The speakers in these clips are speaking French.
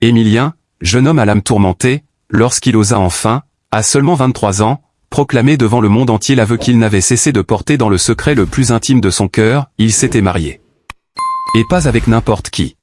Émilien, jeune homme à l'âme tourmentée, lorsqu'il osa enfin, à seulement 23 ans, proclamer devant le monde entier l'aveu qu'il n'avait cessé de porter dans le secret le plus intime de son cœur, il s'était marié. Et pas avec n'importe qui.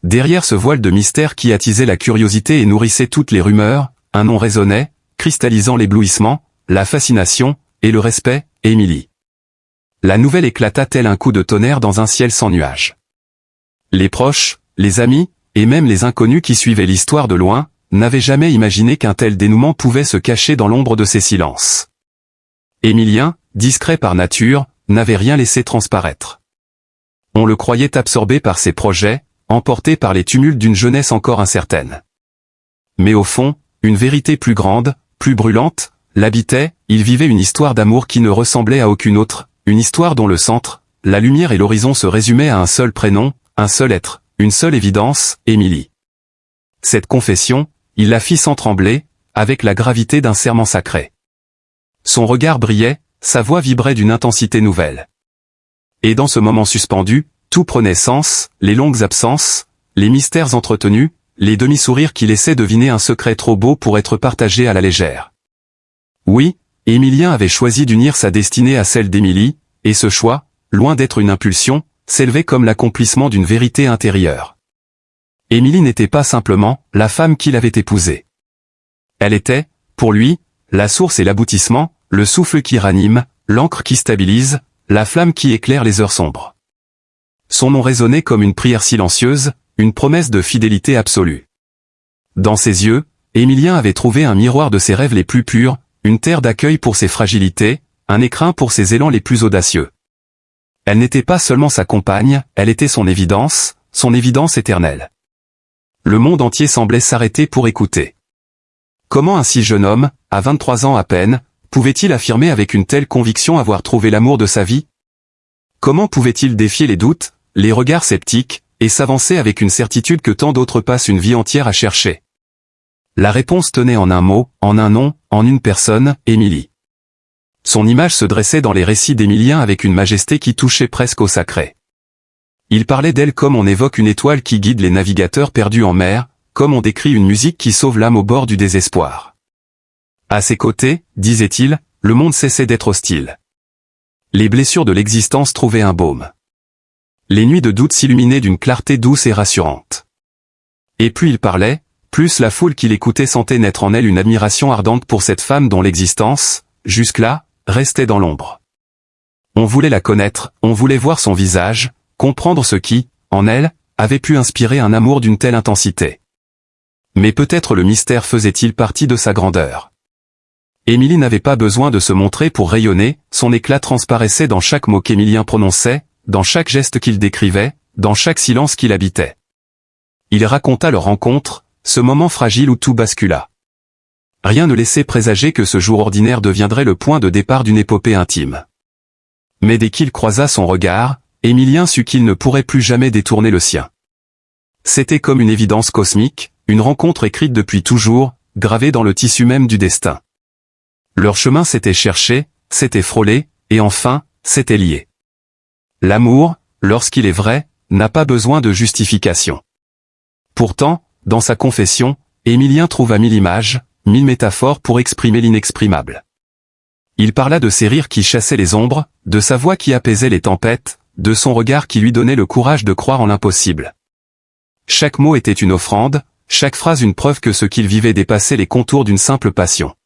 Derrière ce voile de mystère qui attisait la curiosité et nourrissait toutes les rumeurs, un nom résonnait, cristallisant l'éblouissement, la fascination, et le respect, Émilie. La nouvelle éclata tel un coup de tonnerre dans un ciel sans nuages. Les proches, les amis, et même les inconnus qui suivaient l'histoire de loin, n'avaient jamais imaginé qu'un tel dénouement pouvait se cacher dans l'ombre de ces silences. Émilien, discret par nature, n'avait rien laissé transparaître. On le croyait absorbé par ses projets, emporté par les tumultes d'une jeunesse encore incertaine. Mais au fond, une vérité plus grande, plus brûlante, l'habitait, il vivait une histoire d'amour qui ne ressemblait à aucune autre, une histoire dont le centre, la lumière et l'horizon se résumaient à un seul prénom, un seul être, une seule évidence, Émilie. Cette confession, il la fit sans trembler, avec la gravité d'un serment sacré. Son regard brillait, sa voix vibrait d'une intensité nouvelle. Et dans ce moment suspendu, tout prenait sens, les longues absences, les mystères entretenus, les demi-sourires qui laissaient deviner un secret trop beau pour être partagé à la légère. Oui, Émilien avait choisi d'unir sa destinée à celle d'Émilie, et ce choix, loin d'être une impulsion, s'élevait comme l'accomplissement d'une vérité intérieure. Émilie n'était pas simplement la femme qu'il avait épousée. Elle était, pour lui, la source et l'aboutissement, le souffle qui ranime, l'encre qui stabilise, la flamme qui éclaire les heures sombres. Son nom résonnait comme une prière silencieuse, une promesse de fidélité absolue. Dans ses yeux, Émilien avait trouvé un miroir de ses rêves les plus purs, une terre d'accueil pour ses fragilités, un écrin pour ses élans les plus audacieux. Elle n'était pas seulement sa compagne, elle était son évidence éternelle. Le monde entier semblait s'arrêter pour écouter. Comment un si jeune homme, à 23 ans à peine, pouvait-il affirmer avec une telle conviction avoir trouvé l'amour de sa vie? Comment pouvait-il défier les doutes, les regards sceptiques, et s'avancer avec une certitude que tant d'autres passent une vie entière à chercher? La réponse tenait en un mot, en un nom, en une personne, Émilie. Son image se dressait dans les récits d'Émilien avec une majesté qui touchait presque au sacré. Il parlait d'elle comme on évoque une étoile qui guide les navigateurs perdus en mer, comme on décrit une musique qui sauve l'âme au bord du désespoir. À ses côtés, disait-il, le monde cessait d'être hostile. Les blessures de l'existence trouvaient un baume. Les nuits de doute s'illuminaient d'une clarté douce et rassurante. Et plus il parlait, plus la foule qui l'écoutait sentait naître en elle une admiration ardente pour cette femme dont l'existence, jusque-là, restait dans l'ombre. On voulait la connaître, on voulait voir son visage, comprendre ce qui, en elle, avait pu inspirer un amour d'une telle intensité. Mais peut-être le mystère faisait-il partie de sa grandeur. Émilie n'avait pas besoin de se montrer pour rayonner, son éclat transparaissait dans chaque mot qu'Émilien prononçait, dans chaque geste qu'il décrivait, dans chaque silence qu'il habitait. Il raconta leur rencontre, ce moment fragile où tout bascula. Rien ne laissait présager que ce jour ordinaire deviendrait le point de départ d'une épopée intime. Mais dès qu'il croisa son regard, Émilien sut qu'il ne pourrait plus jamais détourner le sien. C'était comme une évidence cosmique, une rencontre écrite depuis toujours, gravée dans le tissu même du destin. Leur chemin s'était cherché, s'était frôlé, et enfin, s'était lié. L'amour, lorsqu'il est vrai, n'a pas besoin de justification. Pourtant, dans sa confession, Émilien trouva 1000 images, 1000 métaphores pour exprimer l'inexprimable. Il parla de ses rires qui chassaient les ombres, de sa voix qui apaisait les tempêtes, de son regard qui lui donnait le courage de croire en l'impossible. Chaque mot était une offrande, chaque phrase une preuve que ce qu'il vivait dépassait les contours d'une simple passion.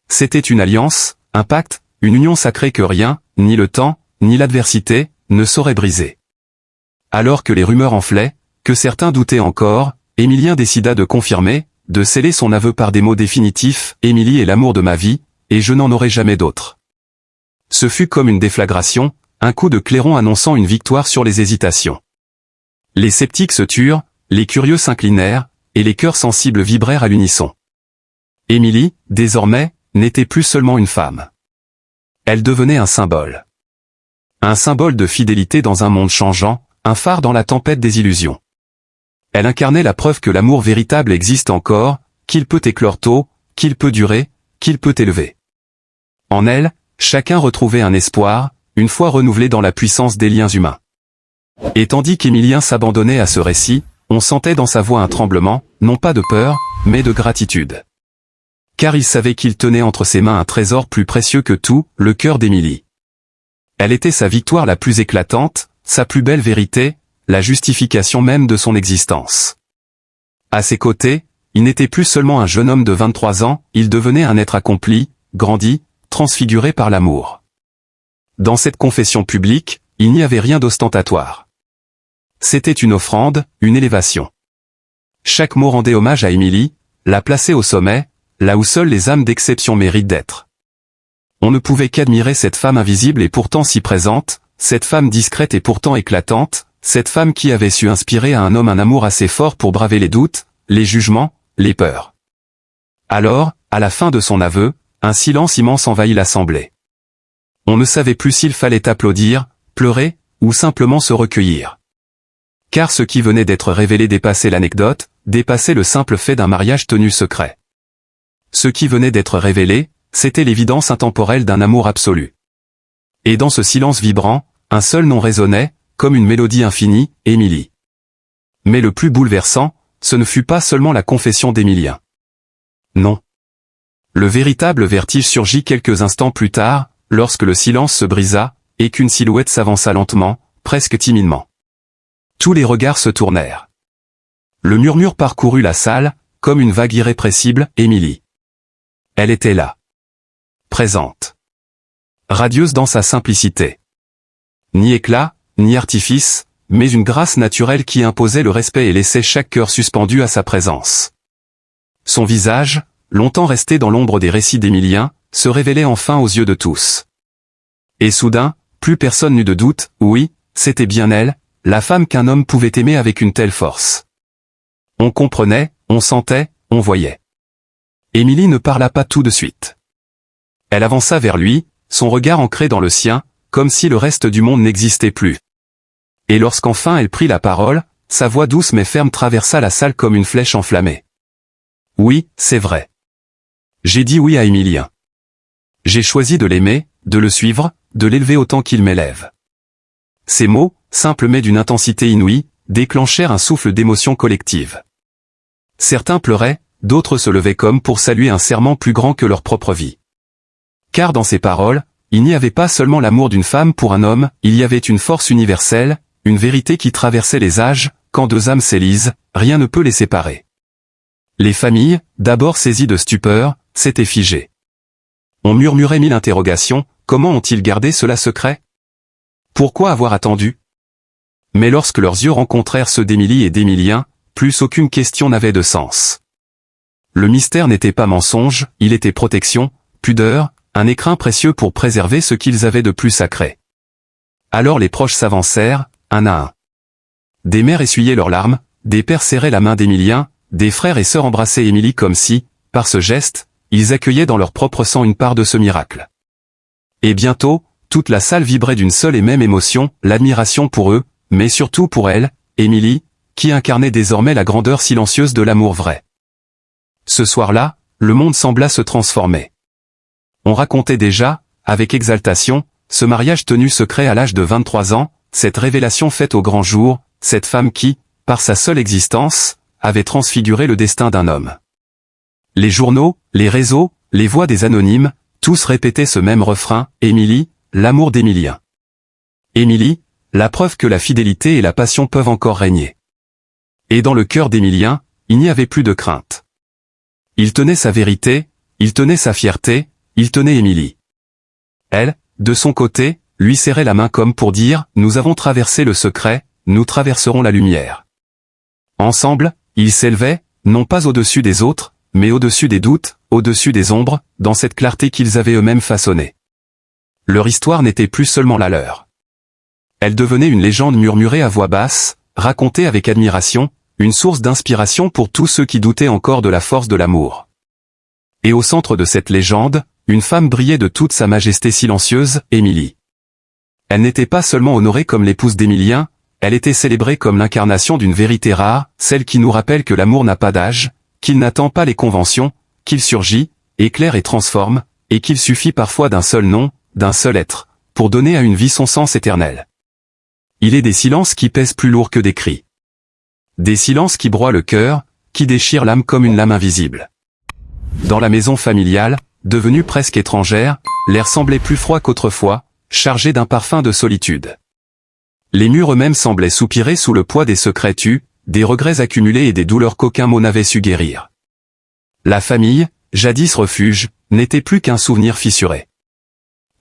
C'était une alliance, un pacte, une union sacrée que rien, ni le temps, ni l'adversité, ne saurait briser. Alors que les rumeurs enflaient, que certains doutaient encore, Émilien décida de confirmer, de sceller son aveu par des mots définitifs, « Émilie est l'amour de ma vie, et je n'en aurai jamais d'autre ». Ce fut comme une déflagration, un coup de clairon annonçant une victoire sur les hésitations. Les sceptiques se turent, les curieux s'inclinèrent, et les cœurs sensibles vibrèrent à l'unisson. Émilie, désormais, n'était plus seulement une femme. Elle devenait un symbole. Un symbole de fidélité dans un monde changeant, un phare dans la tempête des illusions. Elle incarnait la preuve que l'amour véritable existe encore, qu'il peut éclore tôt, qu'il peut durer, qu'il peut élever. En elle, chacun retrouvait un espoir, une foi renouvelée dans la puissance des liens humains. Et tandis qu'Émilien s'abandonnait à ce récit, on sentait dans sa voix un tremblement, non pas de peur, mais de gratitude. Car il savait qu'il tenait entre ses mains un trésor plus précieux que tout, le cœur d'Émilie. Elle était sa victoire la plus éclatante, sa plus belle vérité, la justification même de son existence. À ses côtés, il n'était plus seulement un jeune homme de 23 ans, il devenait un être accompli, grandi, transfiguré par l'amour. Dans cette confession publique, il n'y avait rien d'ostentatoire. C'était une offrande, une élévation. Chaque mot rendait hommage à Émilie, la plaçait au sommet, là où seules les âmes d'exception méritent d'être. On ne pouvait qu'admirer cette femme invisible et pourtant si présente, cette femme discrète et pourtant éclatante, cette femme qui avait su inspirer à un homme un amour assez fort pour braver les doutes, les jugements, les peurs. Alors, à la fin de son aveu, un silence immense envahit l'assemblée. On ne savait plus s'il fallait applaudir, pleurer, ou simplement se recueillir. Car ce qui venait d'être révélé dépassait l'anecdote, dépassait le simple fait d'un mariage tenu secret. Ce qui venait d'être révélé, c'était l'évidence intemporelle d'un amour absolu. Et dans ce silence vibrant, un seul nom résonnait, comme une mélodie infinie, Émilie. Mais le plus bouleversant, ce ne fut pas seulement la confession d'Émilien. Non. Le véritable vertige surgit quelques instants plus tard, lorsque le silence se brisa, et qu'une silhouette s'avança lentement, presque timidement. Tous les regards se tournèrent. Le murmure parcourut la salle, comme une vague irrépressible, Émilie. Elle était là. Présente. Radieuse dans sa simplicité. Ni éclat, ni artifice, mais une grâce naturelle qui imposait le respect et laissait chaque cœur suspendu à sa présence. Son visage, longtemps resté dans l'ombre des récits d'Émilien, se révélait enfin aux yeux de tous. Et soudain, plus personne n'eut de doute, oui, c'était bien elle, la femme qu'un homme pouvait aimer avec une telle force. On comprenait, on sentait, on voyait. Émilie ne parla pas tout de suite. Elle avança vers lui, son regard ancré dans le sien, comme si le reste du monde n'existait plus. Et lorsqu'enfin elle prit la parole, sa voix douce mais ferme traversa la salle comme une flèche enflammée. Oui, c'est vrai. J'ai dit oui à Émilien. J'ai choisi de l'aimer, de le suivre, de l'élever autant qu'il m'élève. Ces mots, simples mais d'une intensité inouïe, déclenchèrent un souffle d'émotion collective. Certains pleuraient, d'autres se levaient comme pour saluer un serment plus grand que leur propre vie. Car dans ces paroles, il n'y avait pas seulement l'amour d'une femme pour un homme, il y avait une force universelle, une vérité qui traversait les âges, quand deux âmes s'élisent, rien ne peut les séparer. Les familles, d'abord saisies de stupeur, s'étaient figées. On murmurait mille interrogations, comment ont-ils gardé cela secret? Pourquoi avoir attendu? Mais lorsque leurs yeux rencontrèrent ceux d'Émilie et d'Émilien, plus aucune question n'avait de sens. Le mystère n'était pas mensonge, il était protection, pudeur, un écrin précieux pour préserver ce qu'ils avaient de plus sacré. Alors les proches s'avancèrent, un à un. Des mères essuyaient leurs larmes, des pères serraient la main d'Émilien, des frères et sœurs embrassaient Émilie comme si, par ce geste, ils accueillaient dans leur propre sang une part de ce miracle. Et bientôt, toute la salle vibrait d'une seule et même émotion, l'admiration pour eux, mais surtout pour elle, Émilie, qui incarnait désormais la grandeur silencieuse de l'amour vrai. Ce soir-là, le monde sembla se transformer. On racontait déjà, avec exaltation, ce mariage tenu secret à l'âge de 23 ans, cette révélation faite au grand jour, cette femme qui, par sa seule existence, avait transfiguré le destin d'un homme. Les journaux, les réseaux, les voix des anonymes, tous répétaient ce même refrain, Émilie, l'amour d'Émilien. Émilie, la preuve que la fidélité et la passion peuvent encore régner. Et dans le cœur d'Émilien, il n'y avait plus de crainte. Il tenait sa vérité, il tenait sa fierté, il tenait Émilie. Elle, de son côté, lui serrait la main comme pour dire, nous avons traversé le secret, nous traverserons la lumière. Ensemble, ils s'élevaient, non pas au-dessus des autres, mais au-dessus des doutes, au-dessus des ombres, dans cette clarté qu'ils avaient eux-mêmes façonnée. Leur histoire n'était plus seulement la leur. Elle devenait une légende murmurée à voix basse, racontée avec admiration, une source d'inspiration pour tous ceux qui doutaient encore de la force de l'amour. Et au centre de cette légende, une femme brillait de toute sa majesté silencieuse, Émilie. Elle n'était pas seulement honorée comme l'épouse d'Émilien, elle était célébrée comme l'incarnation d'une vérité rare, celle qui nous rappelle que l'amour n'a pas d'âge, qu'il n'attend pas les conventions, qu'il surgit, éclaire et transforme, et qu'il suffit parfois d'un seul nom, d'un seul être, pour donner à une vie son sens éternel. Il est des silences qui pèsent plus lourd que des cris. Des silences qui broient le cœur, qui déchirent l'âme comme une lame invisible. Dans la maison familiale, devenue presque étrangère, l'air semblait plus froid qu'autrefois, chargé d'un parfum de solitude. Les murs eux-mêmes semblaient soupirer sous le poids des secrets tus, des regrets accumulés et des douleurs qu'aucun mot n'avait su guérir. La famille, jadis refuge, n'était plus qu'un souvenir fissuré.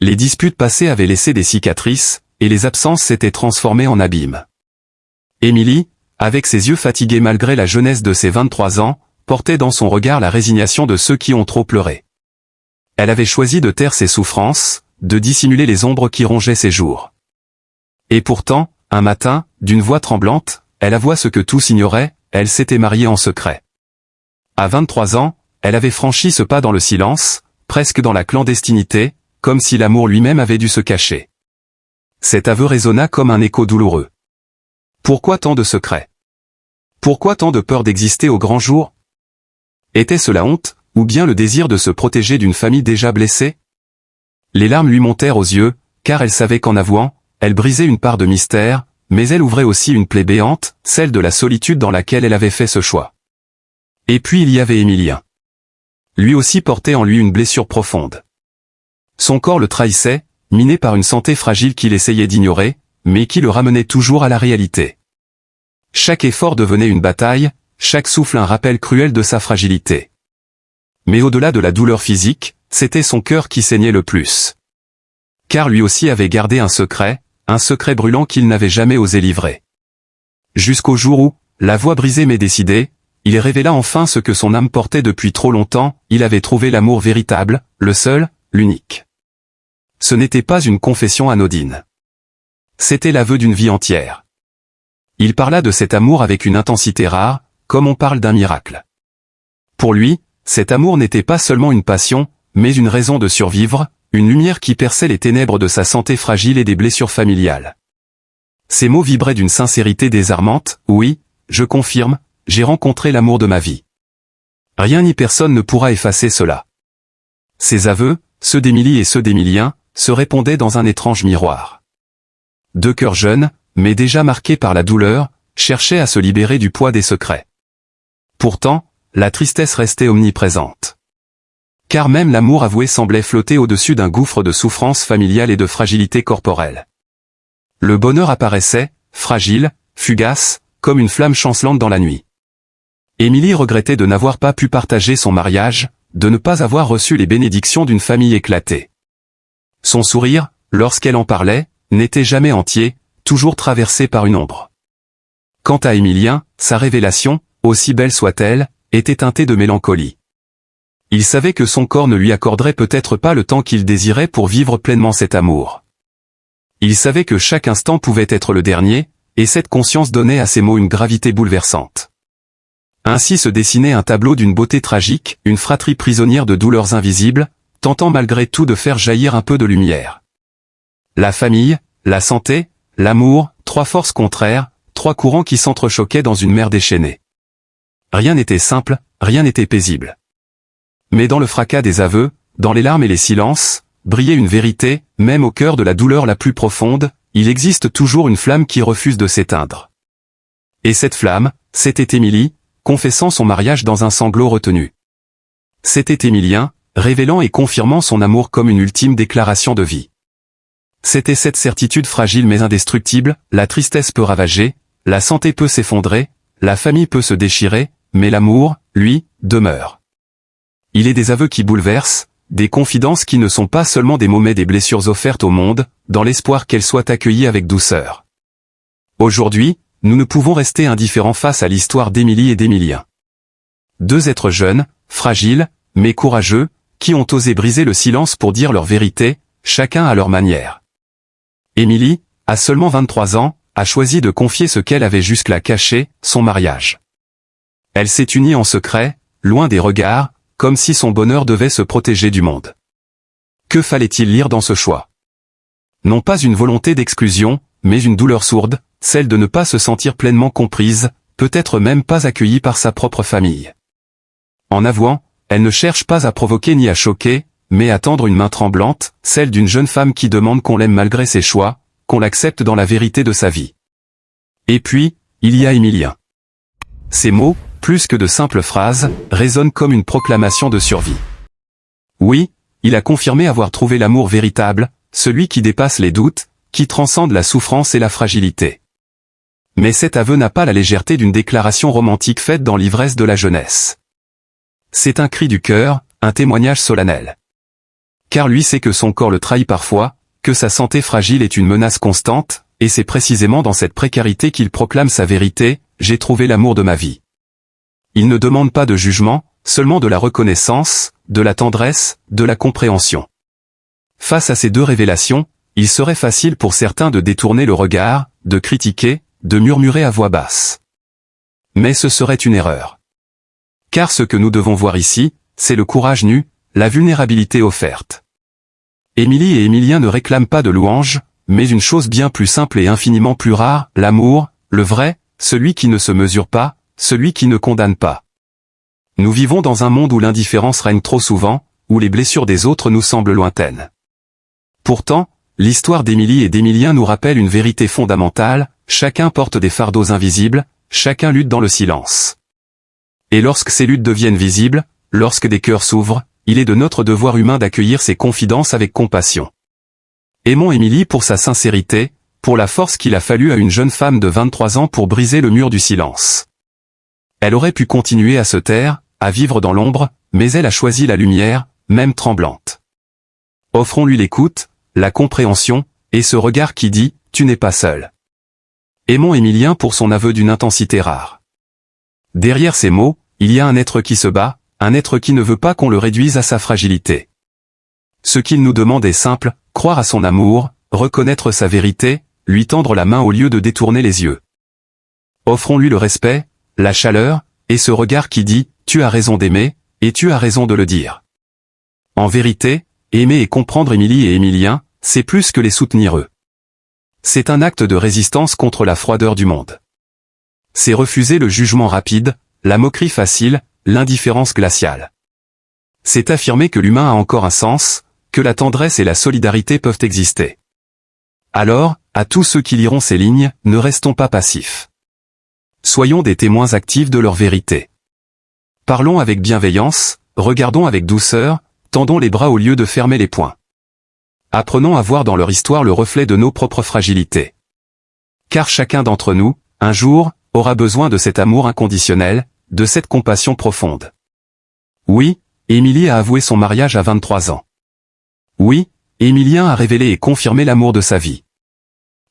Les disputes passées avaient laissé des cicatrices, et les absences s'étaient transformées en abîmes. Émilie, avec ses yeux fatigués malgré la jeunesse de ses 23 ans, portait dans son regard la résignation de ceux qui ont trop pleuré. Elle avait choisi de taire ses souffrances, de dissimuler les ombres qui rongeaient ses jours. Et pourtant, un matin, d'une voix tremblante, elle avoua ce que tous ignoraient, elle s'était mariée en secret. À 23 ans, elle avait franchi ce pas dans le silence, presque dans la clandestinité, comme si l'amour lui-même avait dû se cacher. Cet aveu résonna comme un écho douloureux. Pourquoi tant de secrets? Pourquoi tant de peur d'exister au grand jour? Était-ce la honte, ou bien le désir de se protéger d'une famille déjà blessée? Les larmes lui montèrent aux yeux, car elle savait qu'en avouant, elle brisait une part de mystère, mais elle ouvrait aussi une plaie béante, celle de la solitude dans laquelle elle avait fait ce choix. Et puis il y avait Émilien. Lui aussi portait en lui une blessure profonde. Son corps le trahissait, miné par une santé fragile qu'il essayait d'ignorer, mais qui le ramenait toujours à la réalité. Chaque effort devenait une bataille, chaque souffle un rappel cruel de sa fragilité. Mais au-delà de la douleur physique, c'était son cœur qui saignait le plus. Car lui aussi avait gardé un secret brûlant qu'il n'avait jamais osé livrer. Jusqu'au jour où, la voix brisée mais décidée, il révéla enfin ce que son âme portait depuis trop longtemps, il avait trouvé l'amour véritable, le seul, l'unique. Ce n'était pas une confession anodine. C'était l'aveu d'une vie entière. Il parla de cet amour avec une intensité rare, comme on parle d'un miracle. Pour lui, cet amour n'était pas seulement une passion, mais une raison de survivre, une lumière qui perçait les ténèbres de sa santé fragile et des blessures familiales. Ces mots vibraient d'une sincérité désarmante, oui, je confirme, j'ai rencontré l'amour de ma vie. Rien ni personne ne pourra effacer cela. Ces aveux, ceux d'Émilie et ceux d'Émilien, se répondaient dans un étrange miroir. Deux cœurs jeunes, mais déjà marqués par la douleur, cherchaient à se libérer du poids des secrets. Pourtant, la tristesse restait omniprésente. Car même l'amour avoué semblait flotter au-dessus d'un gouffre de souffrance familiale et de fragilité corporelle. Le bonheur apparaissait, fragile, fugace, comme une flamme chancelante dans la nuit. Émilie regrettait de n'avoir pas pu partager son mariage, de ne pas avoir reçu les bénédictions d'une famille éclatée. Son sourire, lorsqu'elle en parlait, n'était jamais entier, toujours traversé par une ombre. Quant à Émilien, sa révélation, aussi belle soit-elle, était teintée de mélancolie. Il savait que son corps ne lui accorderait peut-être pas le temps qu'il désirait pour vivre pleinement cet amour. Il savait que chaque instant pouvait être le dernier, et cette conscience donnait à ses mots une gravité bouleversante. Ainsi se dessinait un tableau d'une beauté tragique, une fratrie prisonnière de douleurs invisibles, tentant malgré tout de faire jaillir un peu de lumière. La famille, la santé, l'amour, trois forces contraires, trois courants qui s'entrechoquaient dans une mer déchaînée. Rien n'était simple, rien n'était paisible. Mais dans le fracas des aveux, dans les larmes et les silences, brillait une vérité, même au cœur de la douleur la plus profonde, il existe toujours une flamme qui refuse de s'éteindre. Et cette flamme, c'était Émilie, confessant son mariage dans un sanglot retenu. C'était Émilien, révélant et confirmant son amour comme une ultime déclaration de vie. C'était cette certitude fragile mais indestructible, la tristesse peut ravager, la santé peut s'effondrer, la famille peut se déchirer, mais l'amour, lui, demeure. Il est des aveux qui bouleversent, des confidences qui ne sont pas seulement des mots mais des blessures offertes au monde, dans l'espoir qu'elles soient accueillies avec douceur. Aujourd'hui, nous ne pouvons rester indifférents face à l'histoire d'Émilie et d'Émilien. Deux êtres jeunes, fragiles, mais courageux, qui ont osé briser le silence pour dire leur vérité, chacun à leur manière. Émilie, à seulement 23 ans, a choisi de confier ce qu'elle avait jusque-là caché, son mariage. Elle s'est unie en secret, loin des regards, comme si son bonheur devait se protéger du monde. Que fallait-il lire dans ce choix? Non pas une volonté d'exclusion, mais une douleur sourde, celle de ne pas se sentir pleinement comprise, peut-être même pas accueillie par sa propre famille. En avouant, elle ne cherche pas à provoquer ni à choquer, mais à tendre une main tremblante, celle d'une jeune femme qui demande qu'on l'aime malgré ses choix, qu'on l'accepte dans la vérité de sa vie. Et puis, il y a Émilien. Ces mots, plus que de simples phrases, résonnent comme une proclamation de survie. Oui, il a confirmé avoir trouvé l'amour véritable, celui qui dépasse les doutes, qui transcende la souffrance et la fragilité. Mais cet aveu n'a pas la légèreté d'une déclaration romantique faite dans l'ivresse de la jeunesse. C'est un cri du cœur, un témoignage solennel. Car lui sait que son corps le trahit parfois, que sa santé fragile est une menace constante, et c'est précisément dans cette précarité qu'il proclame sa vérité, « J'ai trouvé l'amour de ma vie ». Il ne demande pas de jugement, seulement de la reconnaissance, de la tendresse, de la compréhension. Face à ces deux révélations, il serait facile pour certains de détourner le regard, de critiquer, de murmurer à voix basse. Mais ce serait une erreur. Car ce que nous devons voir ici, c'est le courage nu, la vulnérabilité offerte. Émilie et Émilien ne réclament pas de louanges, mais une chose bien plus simple et infiniment plus rare, l'amour, le vrai, celui qui ne se mesure pas, celui qui ne condamne pas. Nous vivons dans un monde où l'indifférence règne trop souvent, où les blessures des autres nous semblent lointaines. Pourtant, l'histoire d'Émilie et d'Émilien nous rappelle une vérité fondamentale, chacun porte des fardeaux invisibles, chacun lutte dans le silence. Et lorsque ces luttes deviennent visibles, lorsque des cœurs s'ouvrent, il est de notre devoir humain d'accueillir ces confidences avec compassion. Aimons Émilie pour sa sincérité, pour la force qu'il a fallu à une jeune femme de 23 ans pour briser le mur du silence. Elle aurait pu continuer à se taire, à vivre dans l'ombre, mais elle a choisi la lumière, même tremblante. Offrons-lui l'écoute, la compréhension, et ce regard qui dit « Tu n'es pas seul ». Aimons Émilien pour son aveu d'une intensité rare. Derrière ces mots, il y a un être qui se bat, un être qui ne veut pas qu'on le réduise à sa fragilité. Ce qu'il nous demande est simple, croire à son amour, reconnaître sa vérité, lui tendre la main au lieu de détourner les yeux. Offrons-lui le respect, la chaleur, et ce regard qui dit « Tu as raison d'aimer, et tu as raison de le dire ». En vérité, aimer et comprendre Émilie et Émilien, c'est plus que les soutenir eux. C'est un acte de résistance contre la froideur du monde. C'est refuser le jugement rapide, la moquerie facile, l'indifférence glaciale. C'est affirmer que l'humain a encore un sens, que la tendresse et la solidarité peuvent exister. Alors, à tous ceux qui liront ces lignes, ne restons pas passifs. Soyons des témoins actifs de leur vérité. Parlons avec bienveillance, regardons avec douceur, tendons les bras au lieu de fermer les poings. Apprenons à voir dans leur histoire le reflet de nos propres fragilités. Car chacun d'entre nous, un jour, aura besoin de cet amour inconditionnel, de cette compassion profonde. Oui, Émilie a avoué son mariage à 23 ans. Oui, Émilien a révélé et confirmé l'amour de sa vie.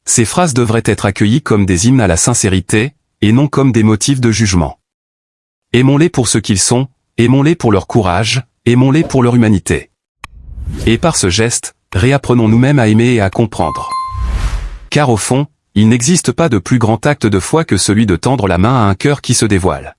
Ces phrases devraient être accueillies comme des hymnes à la sincérité, et non comme des motifs de jugement. Aimons-les pour ce qu'ils sont, aimons-les pour leur courage, aimons-les pour leur humanité. Et par ce geste, réapprenons nous-mêmes à aimer et à comprendre. Car au fond, il n'existe pas de plus grand acte de foi que celui de tendre la main à un cœur qui se dévoile.